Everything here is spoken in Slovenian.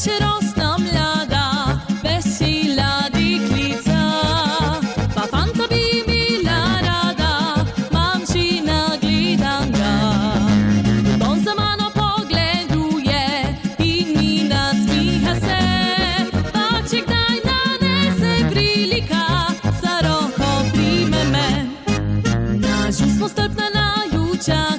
się rosną lada, vesela deklica. Pa fanta bi imela rada, mamčina gledanga. On za mano pogleduje in mi nasmiha se. Pa če kdaj nanese prilika, za roko prime me. Našu smo strpna najuča,